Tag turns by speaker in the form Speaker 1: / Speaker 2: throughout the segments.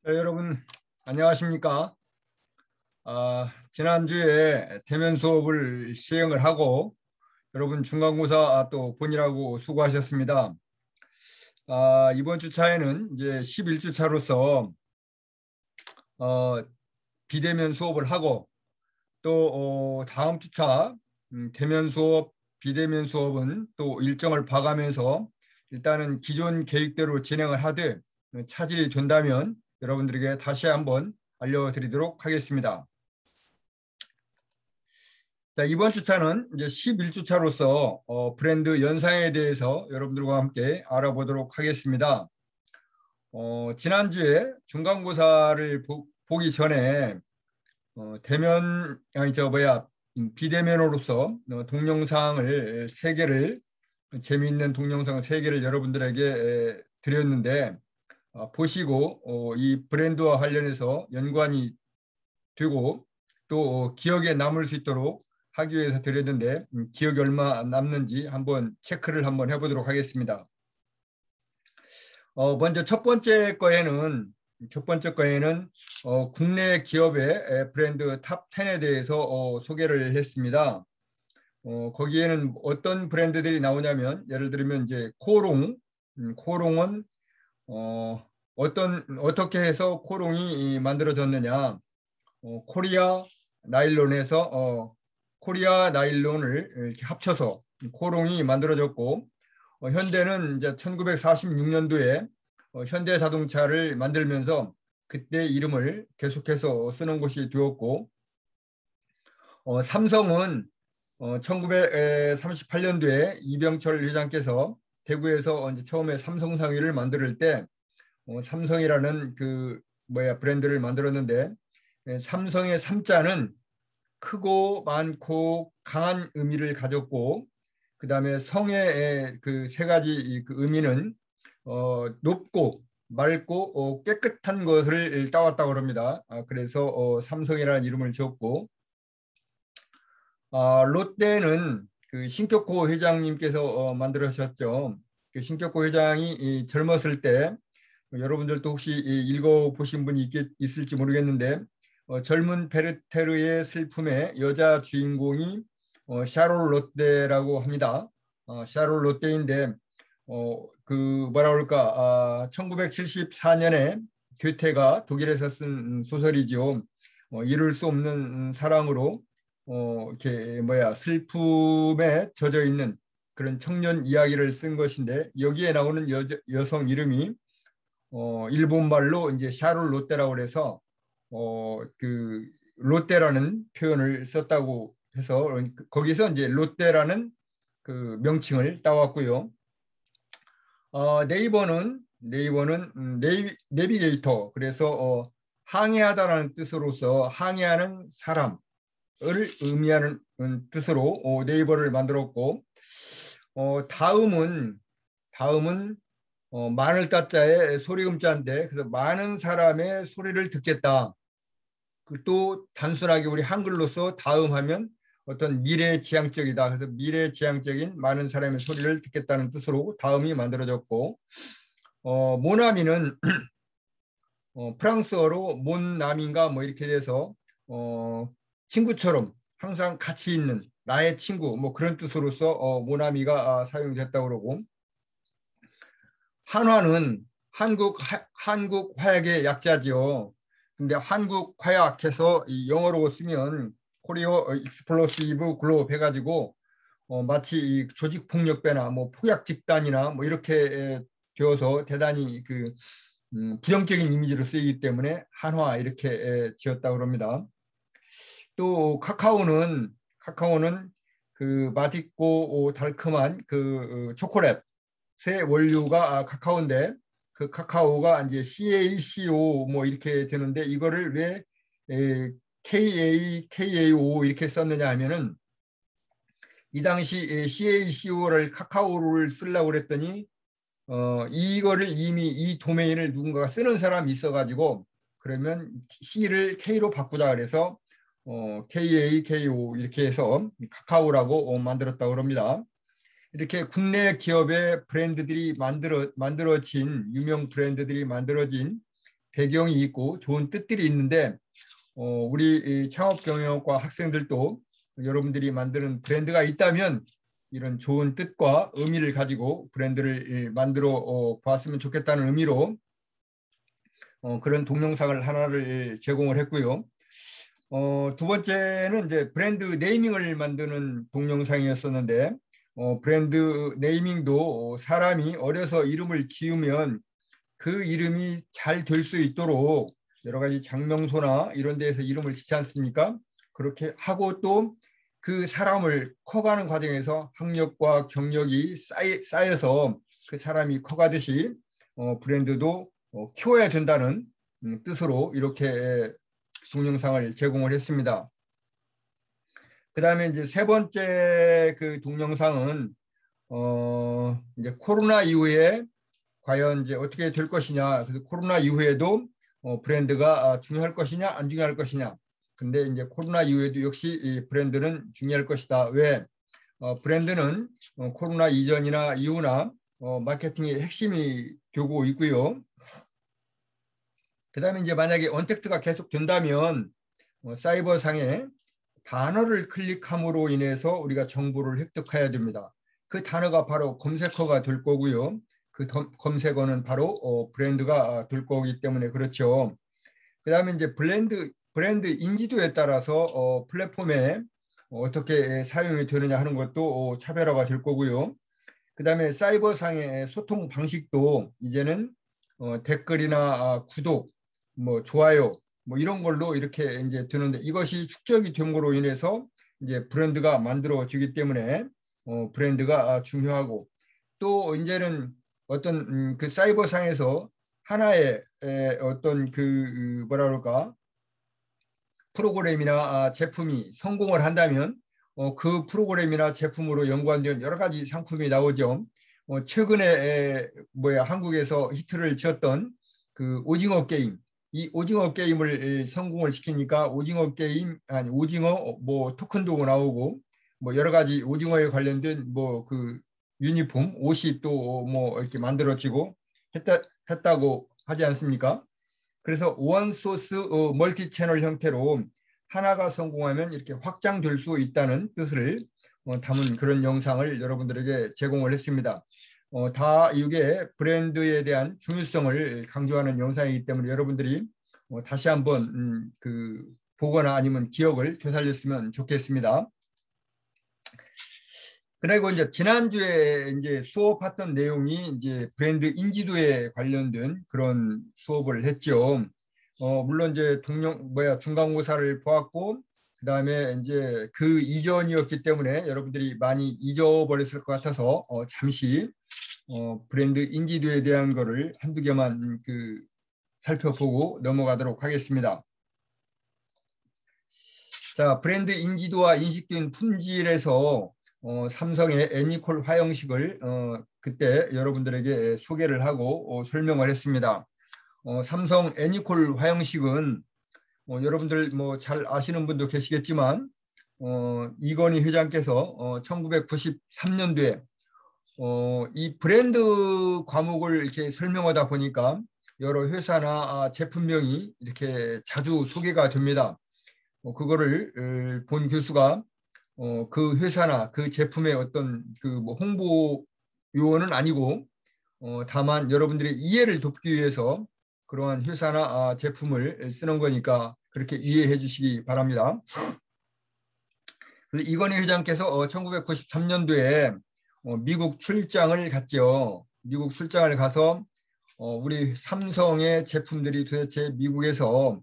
Speaker 1: 여러분 안녕하십니까? 지난주에 대면 수업을 시행을 하고 여러분 중간고사 또 본이라고 수고하셨습니다. 이번 주 차에는 이제 11주 차로서 비대면 수업을 하고 또 다음 주 차 대면 수업, 비대면 수업은 또 일정을 봐가면서 일단은 기존 계획대로 진행을 하되 차질이 된다면 여러분들에게 다시 한번 알려드리도록 하겠습니다. 자, 이번 주차는 이제 11주차로서 브랜드 연상에 대해서 여러분들과 함께 알아보도록 하겠습니다. 지난주에 중간고사를 보기 전에 비대면으로서 동영상을 세 개를 재미있는 동영상 세 개를 여러분들에게 드렸는데 보시고 이 브랜드와 관련해서 연관이 되고 또 기억에 남을 수 있도록 하기 위해서 드렸는데 기억이 얼마 남는지 한번 체크를 한번 해보도록 하겠습니다. 먼저 첫 번째 거에는 국내 기업의 브랜드 탑 10에 대해서 소개를 했습니다. 거기에는 어떤 브랜드들이 나오냐면 예를 들면 이제 코롱은 어떻게 해서 코롱이 만들어졌느냐? 코리아 나일론에서 코리아 나일론을 이렇게 합쳐서 코롱이 만들어졌고 현대는 이제 1946년도에 현대 자동차를 만들면서 그때 이름을 계속해서 쓰는 곳이 되었고 삼성은 1938년도에 이병철 회장께서 대구에서 이제 처음에 삼성상위를 만들 때 삼성이라는 브랜드를 만들었는데 삼성의 삼자는 크고 많고 강한 의미를 가졌고 그 다음에 성의 그 세 가지 그 의미는 높고 맑고 깨끗한 것을 따왔다고 합니다. 그래서 삼성이라는 이름을 지었고 롯데는 그 신격호 회장님께서 만들으셨죠. 그 신격호 회장이 젊었을 때 여러분들도 혹시 읽어보신 분이 있을지 모르겠는데 젊은 베르테르의 슬픔의 여자 주인공이 샤롤 롯데라고 합니다. 샤롤 롯데인데 그 뭐라 그럴까 1974년에 괴테가 독일에서 쓴 소설이지요. 이룰 수 없는 사랑으로 이렇게 슬픔에 젖어 있는 그런 청년 이야기를 쓴 것인데 여기에 나오는 여성 이름이 일본 말로 이제 샤롤 롯데라고 해서 그 롯데라는 표현을 썼다고 해서 거기서 이제 롯데라는 그 명칭을 따왔고요. 네이버는 내비게이터 그래서 항해하다라는 뜻으로서 항해하는 사람을 의미하는 뜻으로 네이버를 만들었고 다음은 마늘 따자에 소리음자인데 그래서 많은 사람의 소리를 듣겠다. 또 단순하게 우리 한글로서 다음하면 어떤 미래지향적이다. 그래서 미래지향적인 많은 사람의 소리를 듣겠다는 뜻으로 다음이 만들어졌고 모나미는 프랑스어로 몬남인가 뭐 이렇게 돼서 친구처럼 항상 같이 있는 나의 친구 뭐 그런 뜻으로서 모나미가 사용됐다고 그러고 한화는 한국 화약의 약자지요. 근데 한국 화약해서 영어로 쓰면 코리어 익스플로시브 글로브 해가지고 마치 조직 폭력배나 뭐 폭약 집단이나 뭐 이렇게 되어서 대단히 부정적인 이미지로 쓰이기 때문에 한화 이렇게 지었다고 합니다. 또 카카오는 그 맛있고 달콤한 그 초콜릿 새 원료가 카카오인데 그 카카오가 이제 CACO 뭐 이렇게 되는데 이거를 왜 KAO 이렇게 썼느냐 하면은 이 당시 CACO를 카카오를 쓰려고 그랬더니 이거를 이미 이 도메인을 누군가가 쓰는 사람이 있어가지고 그러면 C를 K로 바꾸자 그래서 KAKO 이렇게 해서 카카오라고 만들었다고 합니다. 이렇게 국내 기업의 브랜드들이 만들어진 유명 브랜드들이 만들어진 배경이 있고 좋은 뜻들이 있는데 우리 창업경영학과 학생들도 여러분들이 만드는 브랜드가 있다면 이런 좋은 뜻과 의미를 가지고 브랜드를 만들어 보았으면 좋겠다는 의미로 그런 동영상을 하나를 제공을 했고요. 두 번째는 이제 브랜드 네이밍을 만드는 동영상이었었는데 브랜드 네이밍도 사람이 어려서 이름을 지으면 그 이름이 잘 될 수 있도록 여러 가지 장명소나 이런 데에서 이름을 짓지 않습니까? 그렇게 하고 또 그 사람을 커가는 과정에서 학력과 경력이 쌓여서 그 사람이 커가듯이 브랜드도 키워야 된다는 뜻으로 이렇게 동영상을 제공을 했습니다. 그 다음에 이제 세 번째 그 동영상은 이제 코로나 이후에 과연 이제 어떻게 될 것이냐. 그래서 코로나 이후에도 브랜드가 중요할 것이냐, 안 중요할 것이냐. 근데 이제 코로나 이후에도 역시 이 브랜드는 중요할 것이다. 왜? 브랜드는 코로나 이전이나 이후나 마케팅의 핵심이 되고 있고요. 그다음에 이제 만약에 언택트가 계속 된다면 사이버 상에 단어를 클릭함으로 인해서 우리가 정보를 획득해야 됩니다. 그 단어가 바로 검색어가 될 거고요. 그 검색어는 바로 브랜드가 될 거기 때문에 그렇죠. 그다음에 이제 브랜드 인지도에 따라서 플랫폼에 어떻게 사용이 되느냐 하는 것도 차별화가 될 거고요. 그다음에 사이버상의 소통 방식도 이제는 댓글이나 구독, 뭐 좋아요, 뭐 이런 걸로 이렇게 이제 되는데 이것이 축적이 됨으로 인해서 이제 브랜드가 만들어지기 때문에 브랜드가 중요하고 또 이제는 어떤 그 사이버상에서 하나의 어떤 그 뭐라 그럴까 프로그램이나 제품이 성공을 한다면 그 프로그램이나 제품으로 연관된 여러 가지 상품이 나오죠. 최근에 한국에서 히트를 쳤던 그 오징어 게임, 이 오징어 게임을 성공을 시키니까 오징어 게임 아니 오징어 뭐 토큰도 나오고 뭐 여러 가지 오징어에 관련된 뭐 그 유니폼, 옷이 또 뭐 이렇게 만들어지고 했다고 하지 않습니까? 그래서 원소스 멀티 채널 형태로 하나가 성공하면 이렇게 확장될 수 있다는 뜻을 담은 그런 영상을 여러분들에게 제공을 했습니다. 다 이게 브랜드에 대한 중요성을 강조하는 영상이기 때문에 여러분들이 다시 한번 그 보거나 아니면 기억을 되살렸으면 좋겠습니다. 그리고 이제 지난주에 이제 수업했던 내용이 이제 브랜드 인지도에 관련된 그런 수업을 했죠. 물론 이제 중간고사를 보았고 그다음에 이제 그 이전이었기 때문에 여러분들이 많이 잊어버렸을 것 같아서 잠시 브랜드 인지도에 대한 거를 한두 개만 그 살펴보고 넘어가도록 하겠습니다. 자, 브랜드 인지도와 인식된 품질에서 삼성의 애니콜 화형식을 그때 여러분들에게 소개를 하고 설명을 했습니다. 삼성 애니콜 화형식은 여러분들 뭐 잘 아시는 분도 계시겠지만 이건희 회장께서 1993년도에 이 브랜드 과목을 이렇게 설명하다 보니까 여러 회사나 제품명이 이렇게 자주 소개가 됩니다. 그거를 본 교수가 그 회사나 그 제품의 어떤 그 뭐 홍보 요원은 아니고 다만 여러분들의 이해를 돕기 위해서 그러한 회사나 제품을 쓰는 거니까 그렇게 이해해 주시기 바랍니다. 그래서 이건희 회장께서 1993년도에 미국 출장을 갔죠. 미국 출장을 가서 우리 삼성의 제품들이 도대체 미국에서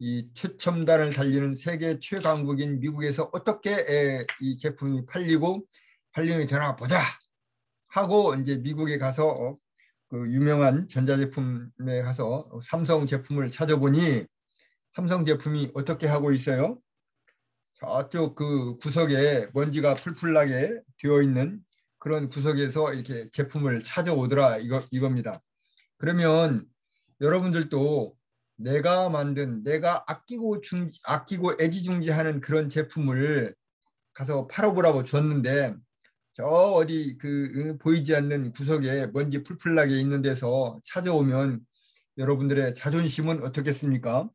Speaker 1: 이 최첨단을 달리는 세계 최강국인 미국에서 어떻게 이 제품이 팔리고 활용이 되나 보자 하고 이제 미국에 가서 그 유명한 전자제품에 가서 삼성 제품을 찾아보니 삼성 제품이 어떻게 하고 있어요? 저쪽 그 구석에 먼지가 풀풀 나게 되어 있는 그런 구석에서 이렇게 제품을 찾아오더라 이겁니다. 그러면 여러분들도 내가 만든 내가 아끼고 애지중지하는 그런 제품을 가서 팔아보라고 줬는데 저 어디 그 보이지 않는 구석에 먼지 풀풀 나게 있는 데서 찾아오면 여러분들의 자존심은 어떻겠습니까?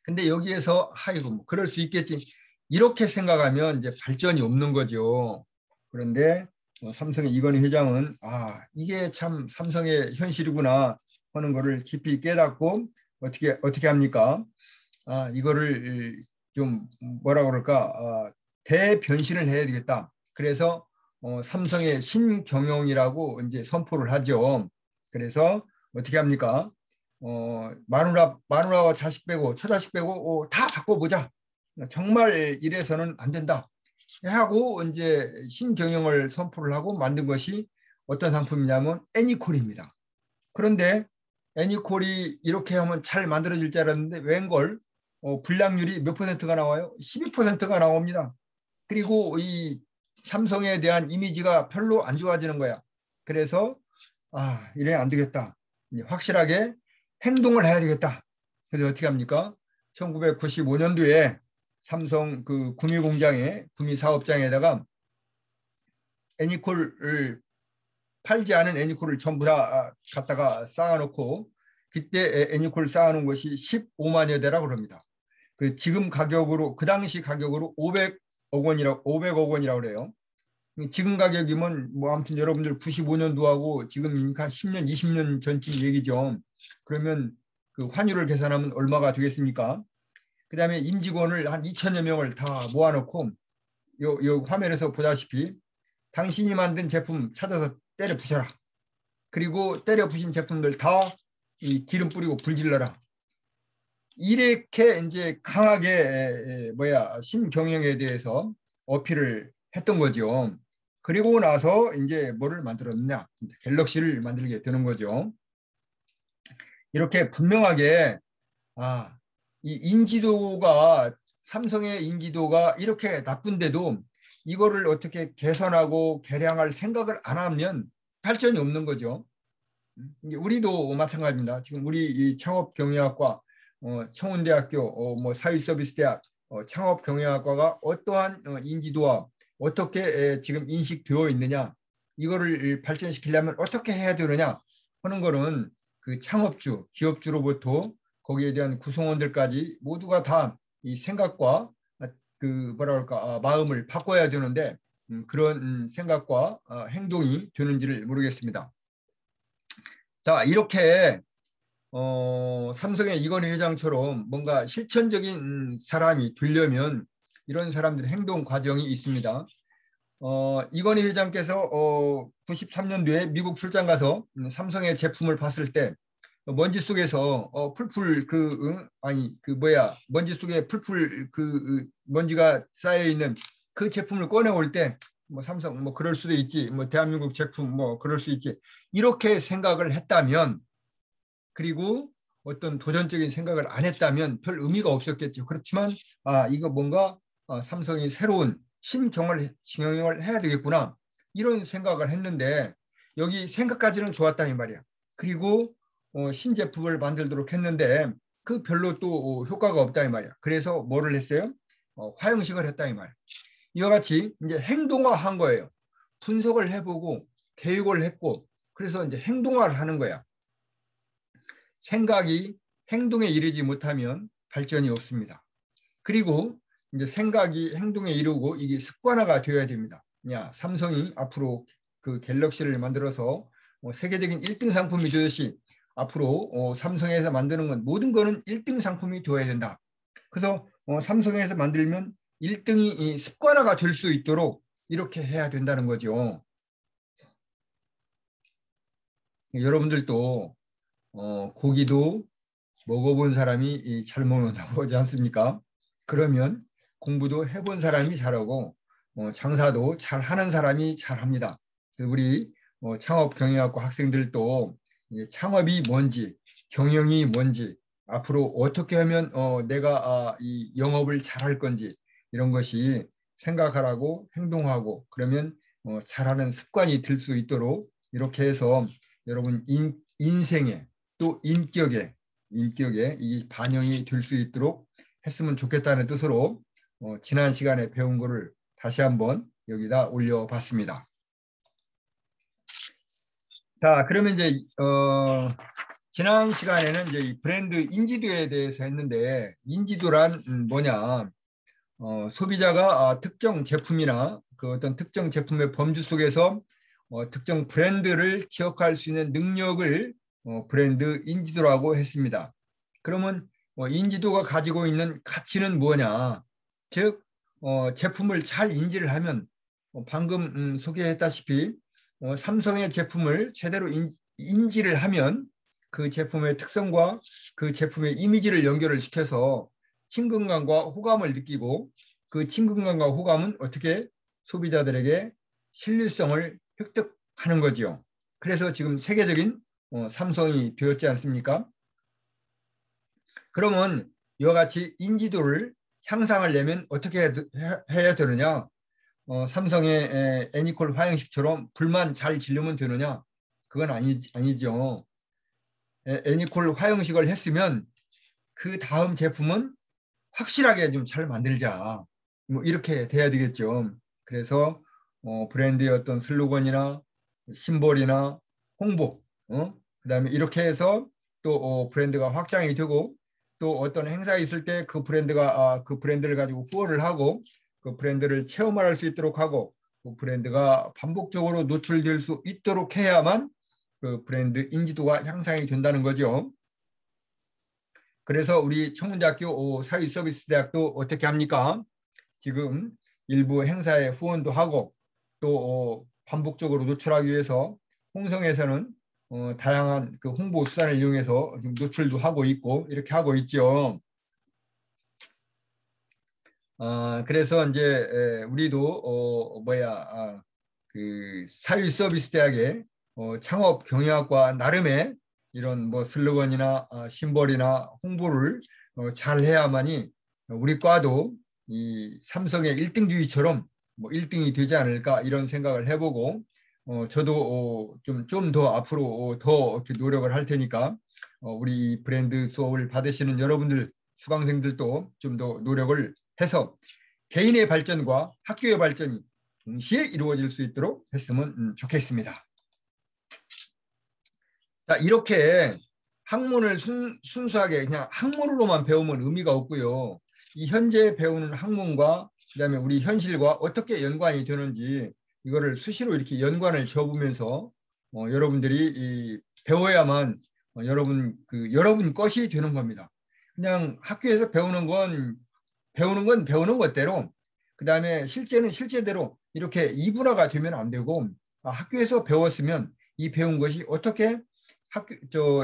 Speaker 1: 근데 여기에서 아이고 뭐 그럴 수 있겠지 이렇게 생각하면 이제 발전이 없는 거죠. 그런데 삼성의 이건희 회장은 이게 참 삼성의 현실이구나 하는 거를 깊이 깨닫고 어떻게 합니까? 이거를 좀 뭐라 그럴까 대변신을 해야 되겠다. 그래서 삼성의 신경영이라고 이제 선포를 하죠. 그래서 어떻게 합니까? 마누라와 자식 빼고 처자식 빼고 다 바꿔보자. 정말 이래서는 안 된다. 하고 이제 신경영을 선포를 하고 만든 것이 어떤 상품이냐면 애니콜입니다. 그런데 애니콜이 이렇게 하면 잘 만들어질 줄 알았는데 웬걸 불량률이 몇 퍼센트가 나와요? 12%가 나옵니다. 그리고 이 삼성에 대한 이미지가 별로 안 좋아지는 거야. 그래서 이래 안 되겠다. 이제 확실하게 행동을 해야 되겠다. 그래서 어떻게 합니까? 1995년도에 삼성 그 구미 공장에 구미 사업장에다가 애니콜을 팔지 않은 애니콜을 전부 다 갖다가 쌓아놓고 그때 애니콜 쌓아놓은 것이 15만여 대라고 그럽니다. 그 지금 가격으로 그 당시 가격으로 500억 원이라고 그래요. 지금 가격이면 뭐 아무튼 여러분들 95년도하고 지금 한 10년, 20년 전쯤 얘기죠. 그러면 그 환율을 계산하면 얼마가 되겠습니까? 그다음에 임직원을 한 2천여 명을 다 모아놓고 요 화면에서 보다시피 당신이 만든 제품 찾아서 때려 부셔라. 그리고 때려 부신 제품들 다 이 기름 뿌리고 불질러라. 이렇게 이제 강하게 신경영에 대해서 어필을 했던 거죠. 그리고 나서 이제 뭐를 만들었느냐? 갤럭시를 만들게 되는 거죠. 이렇게 분명하게 이 인지도가 삼성의 인지도가 이렇게 나쁜데도 이거를 어떻게 개선하고 개량할 생각을 안 하면 발전이 없는 거죠. 우리도 마찬가지입니다. 지금 우리 이 창업경영학과 청운대학교 뭐 사회서비스대학 창업경영학과가 어떠한 인지도와 어떻게 지금 인식되어 있느냐 이거를 발전시키려면 어떻게 해야 되느냐 하는 거는 그 창업주, 기업주로부터 거기에 대한 구성원들까지 모두가 다 이 생각과 그 뭐라 그럴까 마음을 바꿔야 되는데 그런 생각과 행동이 되는지를 모르겠습니다. 자, 이렇게 삼성의 이건희 회장처럼 뭔가 실천적인 사람이 되려면 이런 사람들의 행동 과정이 있습니다. 이건희 회장께서 93년도에 미국 출장 가서 삼성의 제품을 봤을 때 먼지 속에서 풀풀 먼지 속에 풀풀 먼지가 쌓여 있는 그 제품을 꺼내올 때 뭐 삼성 뭐 그럴 수도 있지, 뭐 대한민국 제품 뭐 그럴 수 있지 이렇게 생각을 했다면 그리고 어떤 도전적인 생각을 안 했다면 별 의미가 없었겠죠. 그렇지만 이거 뭔가 삼성이 새로운 신경영을 해야 되겠구나 이런 생각을 했는데 여기 생각까지는 좋았다 이 말이야. 그리고 신제품을 만들도록 했는데 그 별로 또 효과가 없다 이 말이야. 그래서 뭐를 했어요? 화형식을 했다 이 말이야. 이와 같이 이제 행동화한 거예요. 분석을 해보고 계획을 했고 그래서 이제 행동화를 하는 거야. 생각이 행동에 이르지 못하면 발전이 없습니다. 그리고 이제 생각이 행동에 이르고 이게 습관화가 되어야 됩니다. 삼성이 앞으로 그 갤럭시를 만들어서 세계적인 1등 상품이 되듯이 앞으로 삼성에서 만드는 건 모든 거는 1등 상품이 되어야 된다. 그래서 삼성에서 만들면 1등이 습관화가 될 수 있도록 이렇게 해야 된다는 거죠. 여러분들도 고기도 먹어본 사람이 잘 먹는다고 하지 않습니까? 그러면 공부도 해본 사람이 잘하고 장사도 잘하는 사람이 잘합니다. 우리 창업경영학과 학생들도 창업이 뭔지 경영이 뭔지 앞으로 어떻게 하면 내가 이 영업을 잘할 건지 이런 것이 생각하라고 행동하고 그러면 잘하는 습관이 들 수 있도록 이렇게 해서 여러분 인생에 또 인격에 이 반영이 될 수 있도록 했으면 좋겠다는 뜻으로 지난 시간에 배운 거를 다시 한번 여기다 올려봤습니다. 자, 그러면 이제 지난 시간에는 이제 이 브랜드 인지도에 대해서 했는데 인지도란 뭐냐? 소비자가 특정 제품이나 그 어떤 특정 제품의 범주 속에서 특정 브랜드를 기억할 수 있는 능력을 브랜드 인지도라고 했습니다. 그러면 인지도가 가지고 있는 가치는 뭐냐? 즉 제품을 잘 인지를 하면 방금 소개했다시피 삼성의 제품을 제대로 인지를 하면 그 제품의 특성과 그 제품의 이미지를 연결을 시켜서 친근감과 호감을 느끼고 그 친근감과 호감은 어떻게 소비자들에게 신뢰성을 획득하는 거지요. 그래서 지금 세계적인 삼성이 되었지 않습니까? 그러면 이와 같이 인지도를 향상하려면 어떻게 해야 되느냐? 삼성의 애니콜 화형식처럼 불만 잘 지르면 되느냐? 그건 아니죠. 애니콜 화형식을 했으면 그 다음 제품은 확실하게 좀 잘 만들자. 뭐 이렇게 돼야 되겠죠. 그래서 브랜드의 어떤 슬로건이나 심볼이나 홍보, 그다음에 이렇게 해서 또 브랜드가 확장이 되고 또 어떤 행사에 있을 때 그 브랜드가 그 브랜드를 가지고 후원을 하고 그 브랜드를 체험할 수 있도록 하고 그 브랜드가 반복적으로 노출될 수 있도록 해야만 그 브랜드 인지도가 향상이 된다는 거죠. 그래서 우리 청운대학교 사회서비스대학도 어떻게 합니까? 지금 일부 행사에 후원도 하고 또 반복적으로 노출하기 위해서 홍성에서는 다양한 그 홍보 수단을 이용해서 지금 노출도 하고 있고 이렇게 하고 있죠. 그래서 이제 우리도 그 사회서비스대학의 창업 경영학과 나름의 이런 뭐 슬로건이나 심벌이나 홍보를 잘 해야만이 우리 과도 이 삼성의 1등주의처럼 뭐 1등이 되지 않을까 이런 생각을 해보고 저도 좀 더 앞으로 더 이렇게 노력을 할 테니까 우리 브랜드 수업을 받으시는 여러분들 수강생들도 좀 더 노력을 해서 개인의 발전과 학교의 발전이 동시에 이루어질 수 있도록 했으면 좋겠습니다. 자, 이렇게 학문을 순수하게 그냥 학문으로만 배우면 의미가 없고요. 이 현재 배우는 학문과 그다음에 우리 현실과 어떻게 연관이 되는지 이거를 수시로 이렇게 연관을 지어보면서 여러분들이 배워야만 여러분 것이 되는 겁니다. 그냥 학교에서 배우는 것대로 그다음에 실제는 실제대로 이렇게 이분화가 되면 안 되고 학교에서 배웠으면 이 배운 것이 어떻게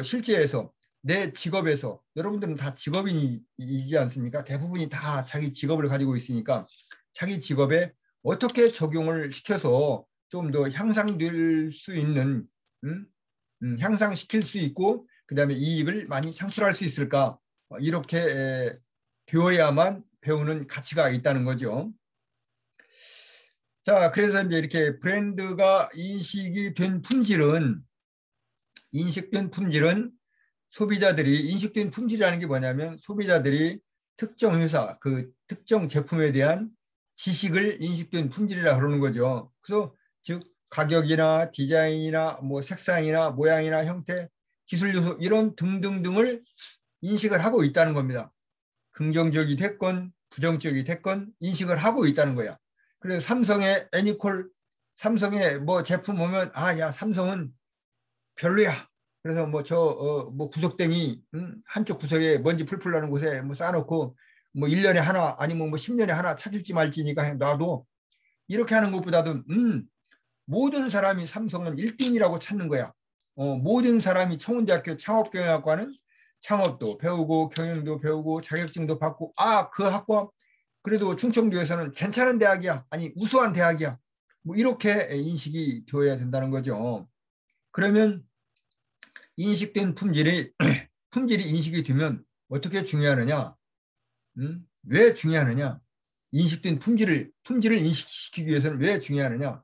Speaker 1: 실제에서 내 직업에서 여러분들은 다 직업인이지 않습니까? 대부분이 다 자기 직업을 가지고 있으니까 자기 직업에 어떻게 적용을 시켜서 좀 더 향상될 수 있는 향상시킬 수 있고 그다음에 이익을 많이 창출할 수 있을까? 이렇게 되어야만 배우는 가치가 있다는 거죠. 자, 그래서 이제 이렇게 브랜드가 인식된 품질은 인식된 품질이라는 게 뭐냐면 소비자들이 특정 회사, 그 특정 제품에 대한 지식을 인식된 품질이라 그러는 거죠. 그래서 즉 가격이나 디자인이나 뭐 색상이나 모양이나 형태, 기술 요소 이런 등등등을 인식을 하고 있다는 겁니다. 긍정적이 됐건 부정적이 됐건 인식을 하고 있다는 거야. 그래서 삼성의 뭐 제품 보면 야 삼성은 별로야. 그래서 뭐 구석탱이 한쪽 구석에 먼지 풀풀 나는 곳에 뭐 쌓아놓고 뭐 1년에 하나 아니면 뭐 10년에 하나 찾을지 말지니까 놔도 이렇게 하는 것보다도 모든 사람이 삼성은 1등이라고 찾는 거야. 모든 사람이 청운대학교 창업경영학과는 창업도 배우고 경영도 배우고 자격증도 받고 그 학과 그래도 충청도에서는 괜찮은 대학이야. 아니 우수한 대학이야. 뭐 이렇게 인식이 되어야 된다는 거죠. 그러면 인식된 품질이 인식이 되면 어떻게 중요하느냐? 왜 중요하느냐? 인식된 품질을 인식시키기 위해서는 왜 중요하느냐?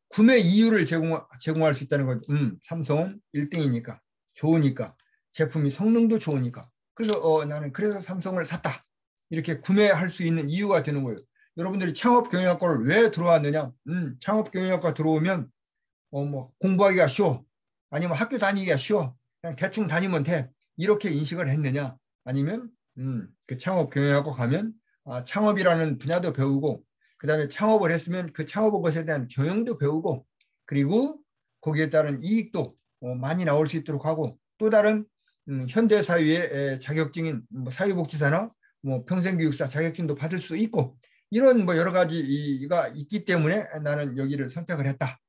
Speaker 1: 구매 이유를 제공할 수 있다는 거죠. 삼성은 1등이니까 좋으니까 제품이 성능도 좋으니까 그래서 나는 그래서 삼성을 샀다. 이렇게 구매할 수 있는 이유가 되는 거예요. 여러분들이 창업경영학과를 왜 들어왔느냐? 창업경영학과 들어오면 뭐 공부하기가 쉬워. 아니면 학교 다니기가 쉬워. 그냥 대충 다니면 돼. 이렇게 인식을 했느냐? 아니면 그 창업 경영학과 가면 창업이라는 분야도 배우고 그다음에 창업을 했으면 그 창업한 것에 대한 경영도 배우고 그리고 거기에 따른 이익도 많이 나올 수 있도록 하고 또 다른 현대 사회의 자격증인 뭐 사회복지사나 뭐 평생교육사 자격증도 받을 수 있고 이런 뭐 여러 가지가 있기 때문에 나는 여기를 선택을 했다.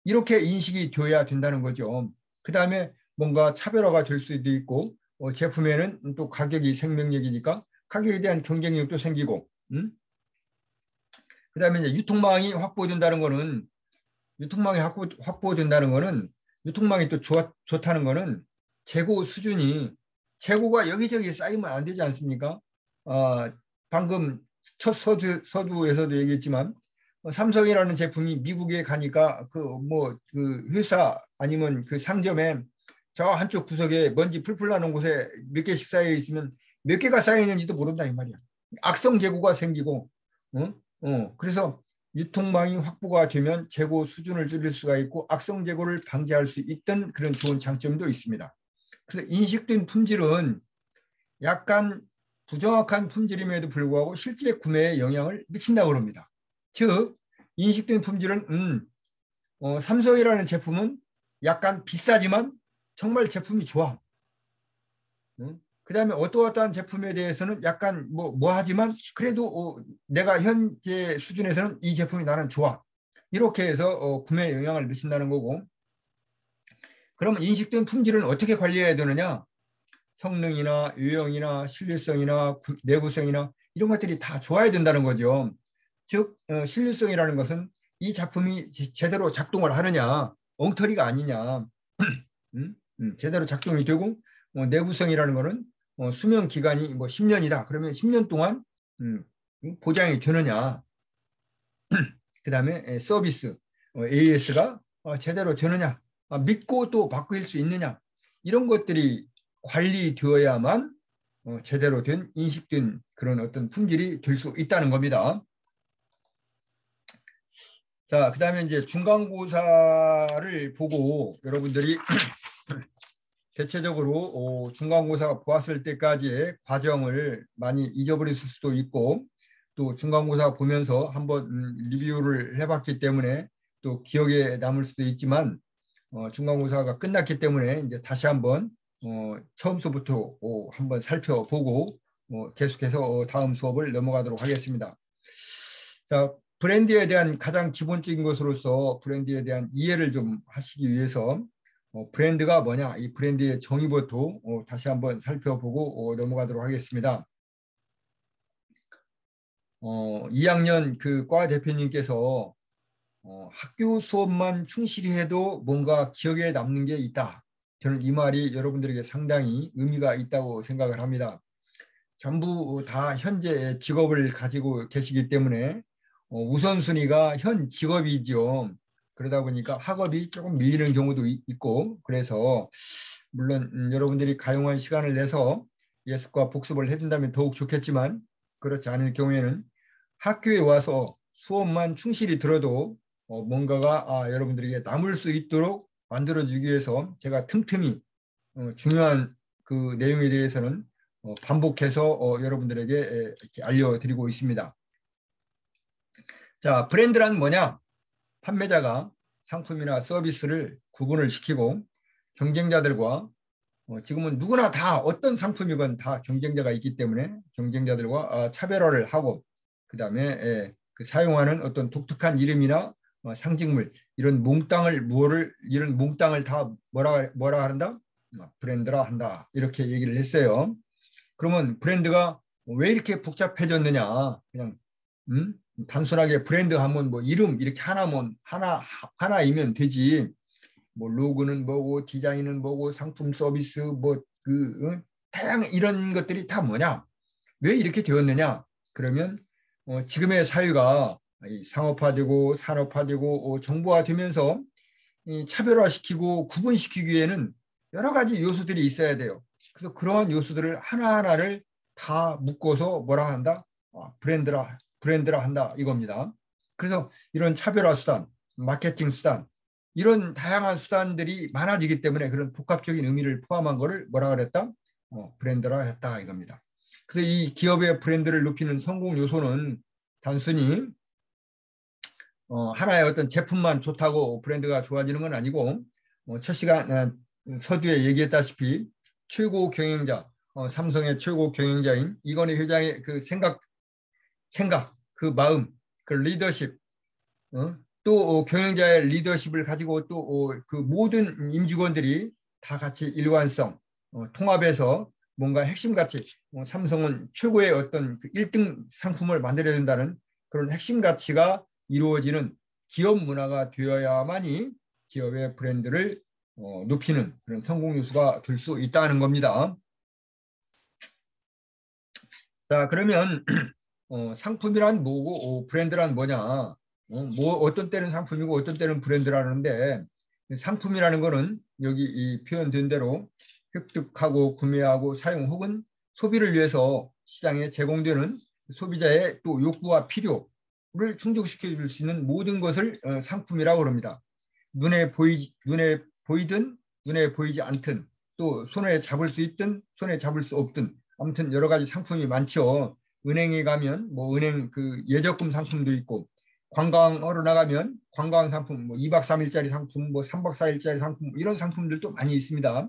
Speaker 1: 이렇게 인식이 되어야 된다는 거죠. 그다음에 뭔가 차별화가 될 수도 있고 제품에는 또 가격이 생명력이니까 가격에 대한 경쟁력도 생기고 그다음에 이제 유통망이 확보된다는 거는 유통망이 또 좋다는 거는 재고 수준이 재고가 여기저기 쌓이면 안 되지 않습니까? 방금 첫 서두에서도 얘기했지만 삼성이라는 제품이 미국에 가니까 그 회사 아니면 그 상점에 저 한쪽 구석에 먼지 풀풀 나는 곳에 몇 개씩 쌓여 있으면 몇 개가 쌓여 있는지도 모른다 이 말이야. 악성 재고가 생기고 그래서 유통망이 확보가 되면 재고 수준을 줄일 수가 있고 악성 재고를 방지할 수 있던 그런 좋은 장점도 있습니다. 그래서 인식된 품질은 약간 부정확한 품질임에도 불구하고 실제 구매에 영향을 미친다고 합니다. 즉 인식된 품질은 삼성이라는 제품은 약간 비싸지만 정말 제품이 좋아. 그다음에 어떠한 제품에 대해서는 약간 뭐 하지만 그래도 내가 현재 수준에서는 이 제품이 나는 좋아. 이렇게 해서 구매에 영향을 미친다는 거고. 그러면 인식된 품질은 어떻게 관리해야 되느냐? 성능이나 유형이나 신뢰성이나 내구성이나 이런 것들이 다 좋아야 된다는 거죠. 즉 신뢰성이라는 것은 이 작품이 제대로 작동을 하느냐, 엉터리가 아니냐, 제대로 작동이 되고 내구성이라는 것은 수명 기간이 뭐 10년이다. 그러면 10년 동안 보장이 되느냐. 그다음에 서비스 AS가 제대로 되느냐, 믿고 또 바꿀 수 있느냐 이런 것들이 관리되어야만 제대로 된 인식된 그런 어떤 품질이 될 수 있다는 겁니다. 자, 그다음에 이제 중간고사를 보고 여러분들이 대체적으로 중간고사 보았을 때까지의 과정을 많이 잊어버렸을 수도 있고 또 중간고사 보면서 한번 리뷰를 해봤기 때문에 또 기억에 남을 수도 있지만 중간고사가 끝났기 때문에 이제 다시 한번 처음서부터 한번 살펴보고 계속해서 다음 수업을 넘어가도록 하겠습니다. 자, 브랜드에 대한 가장 기본적인 것으로서 브랜드에 대한 이해를 좀 하시기 위해서 브랜드가 뭐냐 이 브랜드의 정의부터 다시 한번 살펴보고 넘어가도록 하겠습니다. 2학년 그 과 대표님께서 학교 수업만 충실히 해도 뭔가 기억에 남는 게 있다. 저는 이 말이 여러분들에게 상당히 의미가 있다고 생각을 합니다. 전부 다 현재 직업을 가지고 계시기 때문에 우선순위가 현 직업이죠. 그러다 보니까 학업이 조금 밀리는 경우도 있고 그래서 물론 여러분들이 가용한 시간을 내서 예습과 복습을 해준다면 더욱 좋겠지만 그렇지 않을 경우에는 학교에 와서 수업만 충실히 들어도 뭔가가 여러분들에게 남을 수 있도록 만들어주기 위해서 제가 틈틈이 중요한 그 내용에 대해서는 반복해서 여러분들에게 이렇게 알려드리고 있습니다. 자, 브랜드란 뭐냐? 판매자가 상품이나 서비스를 구분을 시키고 경쟁자들과 지금은 누구나 다 어떤 상품이건 다 경쟁자가 있기 때문에 경쟁자들과 차별화를 하고 그다음에 그 사용하는 어떤 독특한 이름이나 상징물 이런 몽땅을 다 뭐라 한다? 브랜드라 한다. 이렇게 얘기를 했어요. 그러면 브랜드가 왜 이렇게 복잡해졌느냐? 그냥 단순하게 브랜드 하면 뭐 이름 이렇게 하나이면 되지. 뭐 로고는 뭐고 디자인은 뭐고 상품 서비스 다양한 이런 것들이 다 뭐냐? 왜 이렇게 되었느냐? 그러면 지금의 사회가 상업화되고 산업화되고 정보화되면서 차별화시키고 구분시키기 위해는 여러 가지 요소들이 있어야 돼요. 그래서 그러한 요소들을 하나하나를 다 묶어서 뭐라 한다? 브랜드라 한다 이겁니다. 그래서 이런 차별화 수단, 마케팅 수단, 이런 다양한 수단들이 많아지기 때문에 그런 복합적인 의미를 포함한 거를 뭐라 그랬다? 브랜드라 했다 이겁니다. 그래서 이 기업의 브랜드를 높이는 성공 요소는 단순히 하나의 어떤 제품만 좋다고 브랜드가 좋아지는 건 아니고 첫 시간 서두에 얘기했다시피 최고 경영자, 삼성의 최고 경영자인 이건희 회장의 그 생각, 그 마음, 그 리더십, 또 경영자의 리더십을 가지고 또 그 모든 임직원들이 다 같이 일관성, 통합해서 뭔가 핵심 가치, 삼성은 최고의 어떤 그 1등 상품을 만들어야 된다는 그런 핵심 가치가 이루어지는 기업 문화가 되어야만이 기업의 브랜드를 높이는 그런 성공 요소가 될 수 있다는 겁니다. 자, 그러면 상품이란 뭐고 브랜드란 뭐냐? 뭐 어떤 때는 상품이고 어떤 때는 브랜드라는데 상품이라는 거는 여기 이 표현된 대로 획득하고 구매하고 사용 혹은 소비를 위해서 시장에 제공되는 소비자의 또 욕구와 필요를 충족시켜 줄 수 있는 모든 것을 상품이라고 합니다. 눈에 보이든 눈에 보이지 않든 또 손에 잡을 수 있든 손에 잡을 수 없든 아무튼 여러 가지 상품이 많죠. 은행에 가면 뭐 은행 그 예적금 상품도 있고 관광하러 나가면 관광 상품 뭐 2박 3일짜리 상품 뭐 3박 4일짜리 상품 이런 상품들도 많이 있습니다.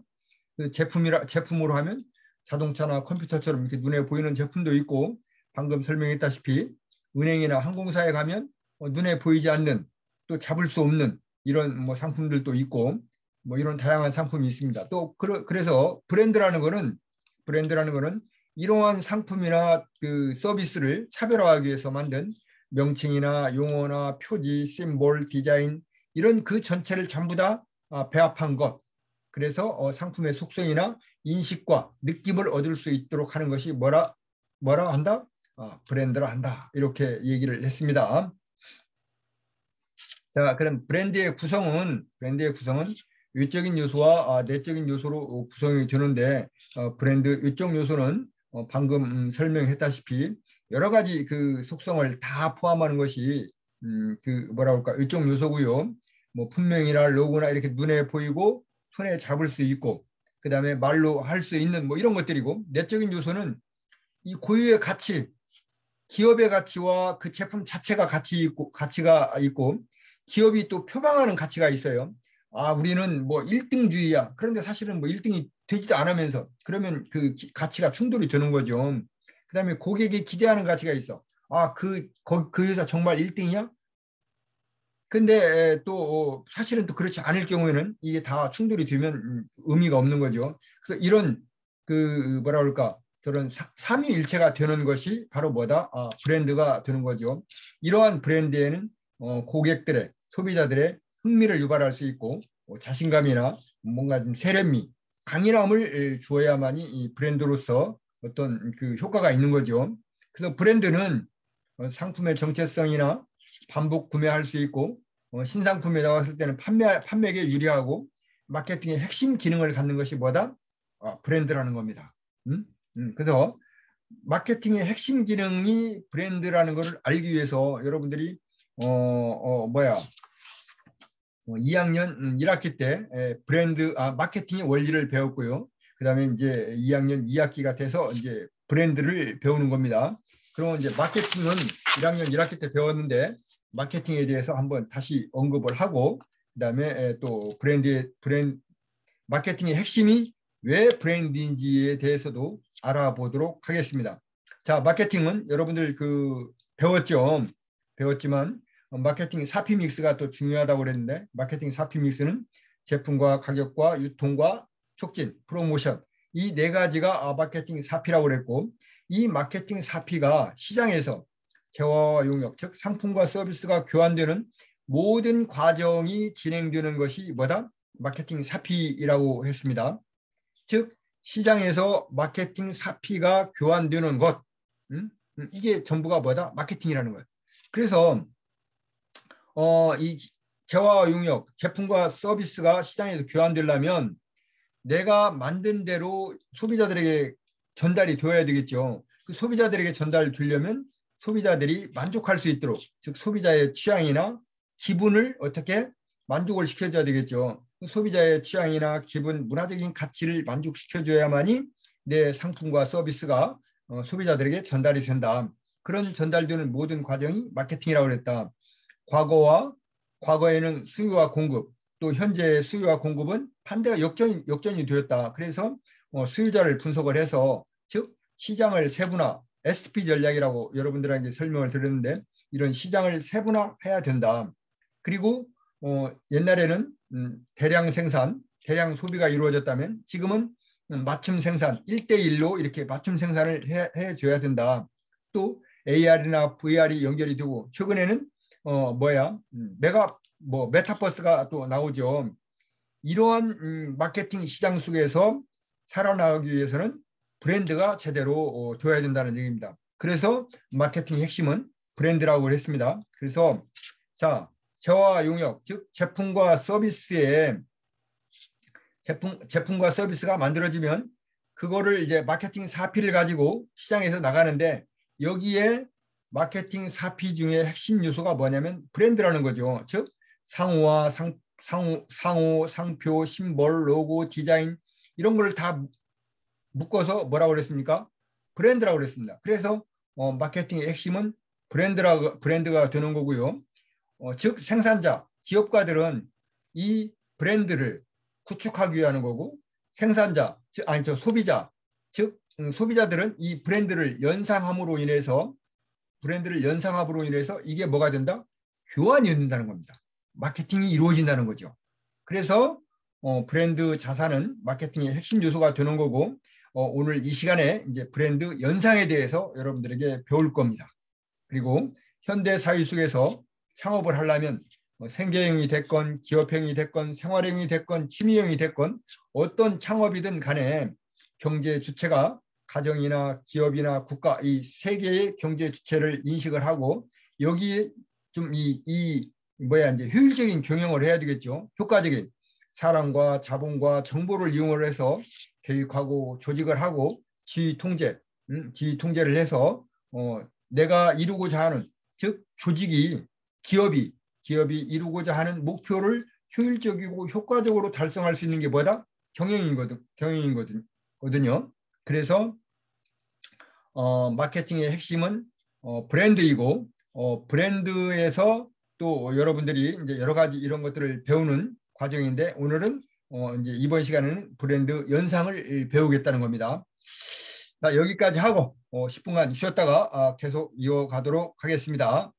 Speaker 1: 그 제품으로 하면 자동차나 컴퓨터처럼 이렇게 눈에 보이는 제품도 있고 방금 설명했다시피 은행이나 항공사에 가면 눈에 보이지 않는 또 잡을 수 없는 이런 뭐 상품들도 있고 뭐 이런 다양한 상품이 있습니다. 또 그래서 브랜드라는 거는 이러한 상품이나 그 서비스를 차별화하기 위해서 만든 명칭이나 용어나 표지, 심볼, 디자인 이런 그 전체를 전부 다 배합한 것. 그래서 상품의 속성이나 인식과 느낌을 얻을 수 있도록 하는 것이 뭐라 한다? 브랜드라 한다. 이렇게 얘기를 했습니다. 자, 그럼 브랜드의 구성은 외적인 요소와 내적인 요소로 구성이 되는데 브랜드 외적 요소는 방금 설명했다시피 여러 가지 그 속성을 다 포함하는 것이 그 뭐라 할까 외적 요소고요. 뭐 품명이나 로고나 이렇게 눈에 보이고 손에 잡을 수 있고 그다음에 말로 할 수 있는 뭐 이런 것들이고 내적인 요소는 이 고유의 가치, 기업의 가치와 그 제품 자체가 가치가 있고 기업이 또 표방하는 가치가 있어요. 우리는 뭐 1등주의야. 그런데 사실은 뭐 1등이 되지도 않으면서 그러면 그 가치가 충돌이 되는 거죠. 그다음에 고객이 기대하는 가치가 있어. 그 회사 정말 1등이야? 근데 또 사실은 또 그렇지 않을 경우에는 이게 다 충돌이 되면 의미가 없는 거죠. 그래서 이런 그 뭐라 그럴까 저런 삼위일체가 되는 것이 바로 뭐다? 브랜드가 되는 거죠. 이러한 브랜드에는 고객들의 소비자들의 흥미를 유발할 수 있고 자신감이나 뭔가 좀 세련미, 강인함을 주어야만이 이 브랜드로서 어떤 그 효과가 있는 거죠. 그래서 브랜드는 상품의 정체성이나 반복 구매할 수 있고 신상품이 나왔을 때는 판매에 유리하고 마케팅의 핵심 기능을 갖는 것이 뭐다? 브랜드라는 겁니다. 그래서 마케팅의 핵심 기능이 브랜드라는 것을 알기 위해서 여러분들이 2학년 1학기 때 마케팅의 원리를 배웠고요. 그다음에 이제 2학년 2학기가 돼서 이제 브랜드를 배우는 겁니다. 그러면 이제 마케팅은 1학년 1학기 때 배웠는데 마케팅에 대해서 한번 다시 언급을 하고 그다음에 또 마케팅의 핵심이 왜 브랜드인지에 대해서도 알아보도록 하겠습니다. 자, 마케팅은 여러분들 배웠지만 마케팅 4P 믹스가 또 중요하다고 그랬는데 마케팅 4P 믹스는 제품과 가격과 유통과 촉진, 프로모션 이 네 가지가 마케팅 4P라고 그랬고 이 마케팅 4P가 시장에서 재화와 용역, 즉 상품과 서비스가 교환되는 모든 과정이 진행되는 것이 뭐다? 마케팅 4P이라고 했습니다. 즉 시장에서 마케팅 4P가 교환되는 것 이게 전부가 뭐다? 마케팅이라는 거예요. 그래서 이 재화와 용역, 제품과 서비스가 시장에서 교환되려면 내가 만든 대로 소비자들에게 전달이 되어야 되겠죠. 그 소비자들에게 전달되려면 소비자들이 만족할 수 있도록 즉 소비자의 취향이나 기분을 어떻게 만족을 시켜줘야 되겠죠. 소비자의 취향이나 기분, 문화적인 가치를 만족시켜줘야만이 내 상품과 서비스가 소비자들에게 전달이 된다. 그런 전달되는 모든 과정이 마케팅이라고 그랬다. 과거에는 수요와 공급, 또 현재의 수요와 공급은 반대가 역전이 되었다. 그래서 수요자를 분석을 해서 즉 시장을 세분화, SP 전략이라고 여러분들에게 설명을 드렸는데 이런 시장을 세분화해야 된다. 그리고 옛날에는 대량 생산, 대량 소비가 이루어졌다면 지금은 맞춤 생산, 1대1로 이렇게 맞춤 생산을 해줘야 된다. 또 AR이나 VR이 연결이 되고 최근에는 메타버스가 또 나오죠. 이러한 마케팅 시장 속에서 살아나가기 위해서는 브랜드가 제대로 되어야 된다는 얘기입니다. 그래서 마케팅 핵심은 브랜드라고 했습니다. 그래서 자, 재화 용역, 즉 제품과 서비스가 만들어지면 그거를 이제 마케팅 4P를 가지고 시장에서 나가는데 여기에 마케팅 4P 중에 핵심 요소가 뭐냐면 브랜드라는 거죠. 즉 상호와 상호, 상표, 심볼, 로고, 디자인 이런 걸 다 묶어서 뭐라고 그랬습니까? 브랜드라고 그랬습니다. 그래서 마케팅의 핵심은 브랜드가 되는 거고요. 즉 생산자, 기업가들은 이 브랜드를 구축하기 위한 거고 생산자, 소비자, 즉 소비자들은 이 브랜드를 연상함으로 인해서 이게 뭐가 된다? 교환이 된다는 겁니다. 마케팅이 이루어진다는 거죠. 그래서 브랜드 자산은 마케팅의 핵심 요소가 되는 거고 오늘 이 시간에 이제 브랜드 연상에 대해서 여러분들에게 배울 겁니다. 그리고 현대 사회 속에서 창업을 하려면 생계형이 됐건 기업형이 됐건 생활형이 됐건 취미형이 됐건 어떤 창업이든 간에 경제 주체가 가정이나 기업이나 국가 이 세 개의 경제 주체를 인식을 하고 여기에 좀 이제 효율적인 경영을 해야 되겠죠. 효과적인 사람과 자본과 정보를 이용을 해서 계획하고 조직을 하고 지휘 통제를 해서 내가 이루고자 하는 즉 기업이 이루고자 하는 목표를 효율적이고 효과적으로 달성할 수 있는 게 뭐다? 경영이거든요. 그래서 마케팅의 핵심은 브랜드이고 브랜드에서 또 여러분들이 이제 여러 가지 이런 것들을 배우는 과정인데 오늘은 이제 이번 시간에는 브랜드 연상을 배우겠다는 겁니다. 자, 여기까지 하고 10분간 쉬었다가 계속 이어가도록 하겠습니다.